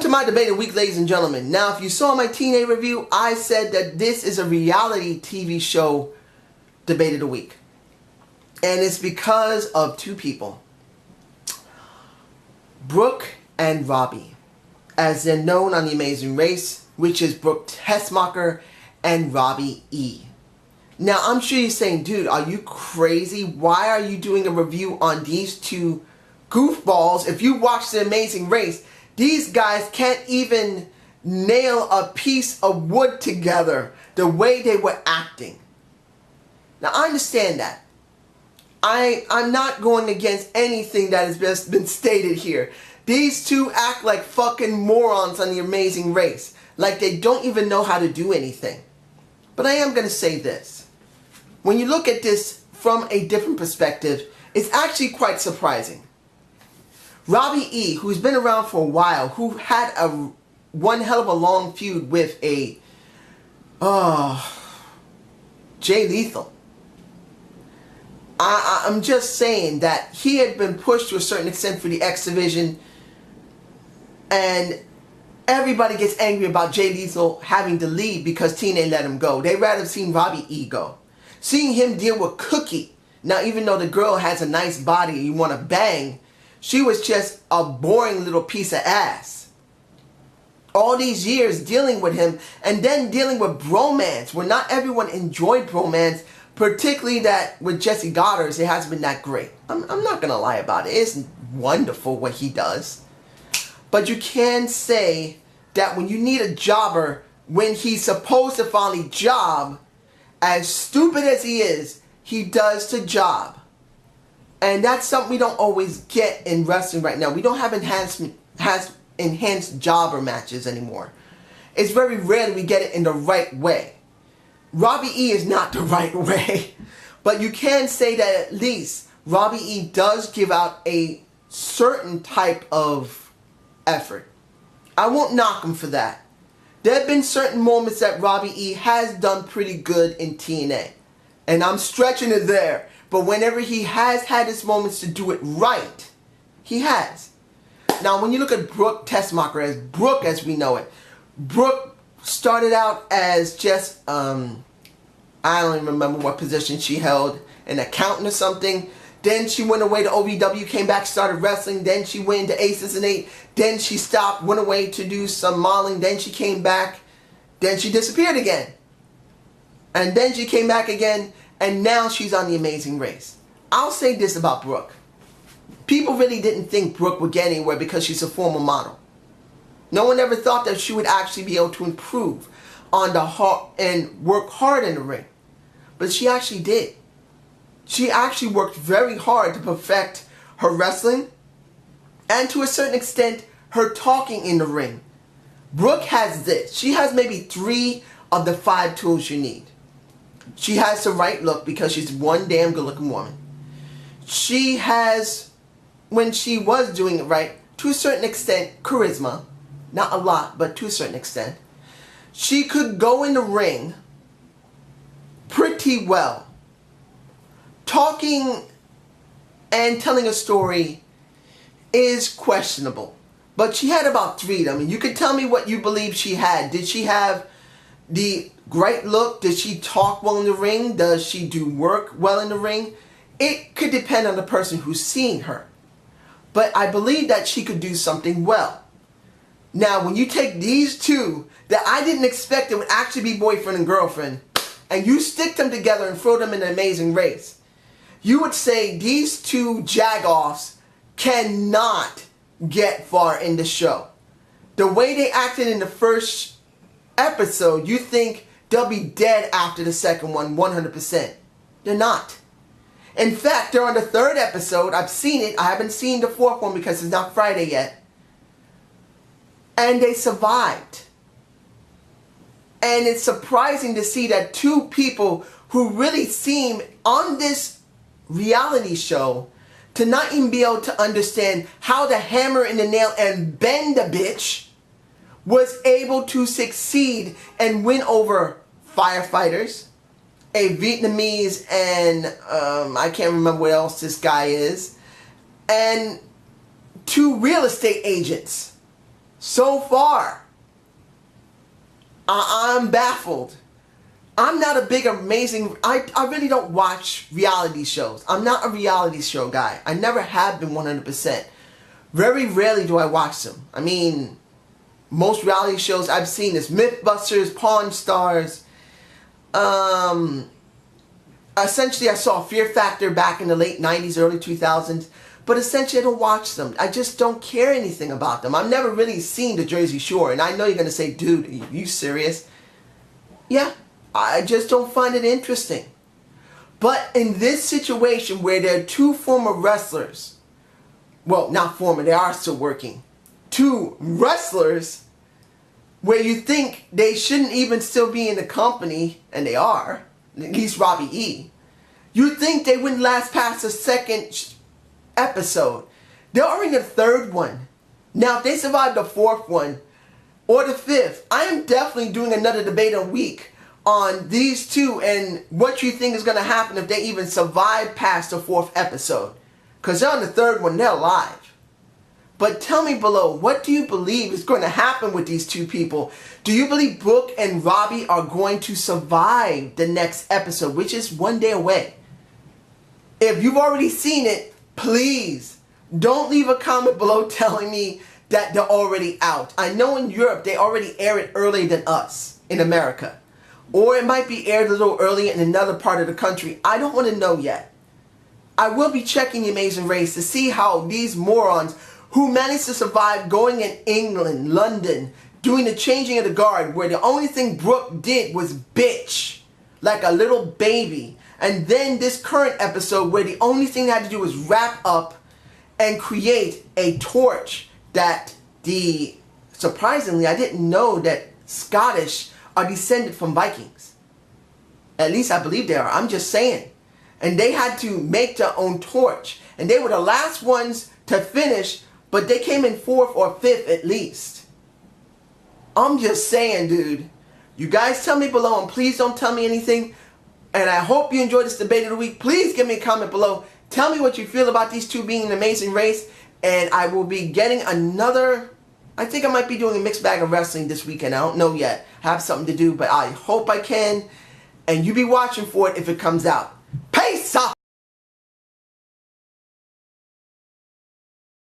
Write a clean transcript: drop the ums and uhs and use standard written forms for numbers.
to my debate of the week, ladies and gentlemen. Now, if you saw my TNA review, I said that this is a reality TV show debate of the week. And it's because of two people. Brooke and Robbie, as they're known on The Amazing Race, which is Brooke Tessmacher and Robbie E. Now, I'm sure you're saying, dude, are you crazy? Why are you doing a review on these two goofballs? If you watch The Amazing Race, these guys can't even nail a piece of wood together the way they were acting. Now, I understand that. I'm not going against anything that has been stated here. These two act like fucking morons on The Amazing Race. Like they don't even know how to do anything. But I am going to say this. When you look at this from a different perspective, it's actually quite surprising. Robbie E., who's been around for a while, who had one hell of a long feud with Jay Lethal. I'm just saying that he had been pushed to a certain extent for the X Division, and everybody gets angry about Jay Lethal having to leave because TNA let him go. They'd rather have seen Robbie E. go. Seeing him deal with Cookie. Now, even though the girl has a nice body and you want to bang, she was just a boring little piece of ass. All these years dealing with him, and then dealing with bromance, where not everyone enjoyed bromance, particularly that with Jesse Goddard, it hasn't been that great. I'm not going to lie about it. It's wonderful what he does. But you can say that when you need a jobber, when he's supposed to finally job, as stupid as he does the job. And that's something we don't always get in wrestling right now. We don't have enhanced jobber matches anymore. It's very rare that we get it in the right way. Robbie E. is not the right way. But you can say that at least Robbie E. does give out a certain type of effort. I won't knock him for that. There have been certain moments that Robbie E. has done pretty good in TNA. And I'm stretching it there. But whenever he has had his moments to do it right, he has. Now, when you look at Brooke Tessmacher, as Brooke as we know it, Brooke started out as just, I don't even remember what position she held, an accountant or something. Then she went away to OVW, came back, started wrestling. Then she went into Aces and 8. Then she stopped, went away to do some modeling. Then she came back. Then she disappeared again. And then she came back again. And now she's on The Amazing Race. I'll say this about Brooke. People really didn't think Brooke would get anywhere because she's a former model. No one ever thought that she would actually be able to improve on the heart and work hard in the ring. But she actually did. She actually worked very hard to perfect her wrestling and to a certain extent her talking in the ring. Brooke has this. She has maybe 3 of the 5 tools you need. She has the right look because she's one damn good looking woman. She has, when she was doing it right, to a certain extent, charisma. Not a lot, but to a certain extent. She could go in the ring pretty well. Talking and telling a story is questionable. But she had about 3 of them. And you could tell me what you believe she had. Did she have the great look? Did she talk well in the ring? Does she do work well in the ring? It could depend on the person who's seeing her. But I believe that she could do something well. Now, when you take these two that I didn't expect it would actually be boyfriend and girlfriend, and you stick them together and throw them in an Amazing Race, you would say these two jagoffs cannot get far in the show. The way they acted in the first episode, you think they'll be dead after the second one 100%. They're not. In fact, they're on the 3rd episode. I've seen it. I haven't seen the 4th one because it's not Friday yet. And they survived. And it's surprising to see that 2 people who really seem on this reality show to not even be able to understand how to hammer in the nail and bend the bitch was able to succeed and win over firefighters, a Vietnamese, and I can't remember what else this guy is, and 2 real estate agents. So far, I'm baffled. I'm not a big amazing, I really don't watch reality shows. I'm not a reality show guy. I never have been 100%. Very rarely do I watch them. I mean, most reality shows I've seen is Mythbusters, Pawn Stars. Essentially I saw Fear Factor back in the late 90s, early 2000s. But essentially I don't watch them. I just don't care anything about them. I've never really seen the Jersey Shore. And I know you're going to say, dude, are you serious? Yeah, I just don't find it interesting. But in this situation where there are two former wrestlers, well, not former, they are still working, two wrestlers where you think they shouldn't even still be in the company, and they are, at least Robbie E. You'd think they wouldn't last past the second episode. They're already in the third one. Now, if they survive the fourth one or the fifth, I am definitely doing another debate a week on these two and what you think is going to happen if they even survive past the fourth episode. Because they're on the third one, they're alive. But tell me below, what do you believe is going to happen with these two people? Do you believe Brooke and Robbie are going to survive the next episode, which is one day away? If you've already seen it, please don't leave a comment below telling me that they're already out. I know in Europe they already air it earlier than us in America. Or it might be aired a little earlier in another part of the country. I don't want to know yet. I will be checking The Amazing Race to see how these morons who managed to survive going in England, London, doing the changing of the guard, where the only thing Brooke did was bitch like a little baby. And then this current episode where the only thing they had to do was wrap up and create a torch that surprisingly, I didn't know that Scottish are descended from Vikings. At least I believe they are. I'm just saying. And they had to make their own torch. And they were the last ones to finish, but they came in fourth or fifth at least. I'm just saying, dude. You guys tell me below, and please don't tell me anything. And I hope you enjoyed this debate of the week. Please give me a comment below. Tell me what you feel about these two being an amazing race. And I will be getting another, I think I might be doing a mixed bag of wrestling this weekend. I don't know yet. I have something to do, but I hope I can. And you be watching for it if it comes out.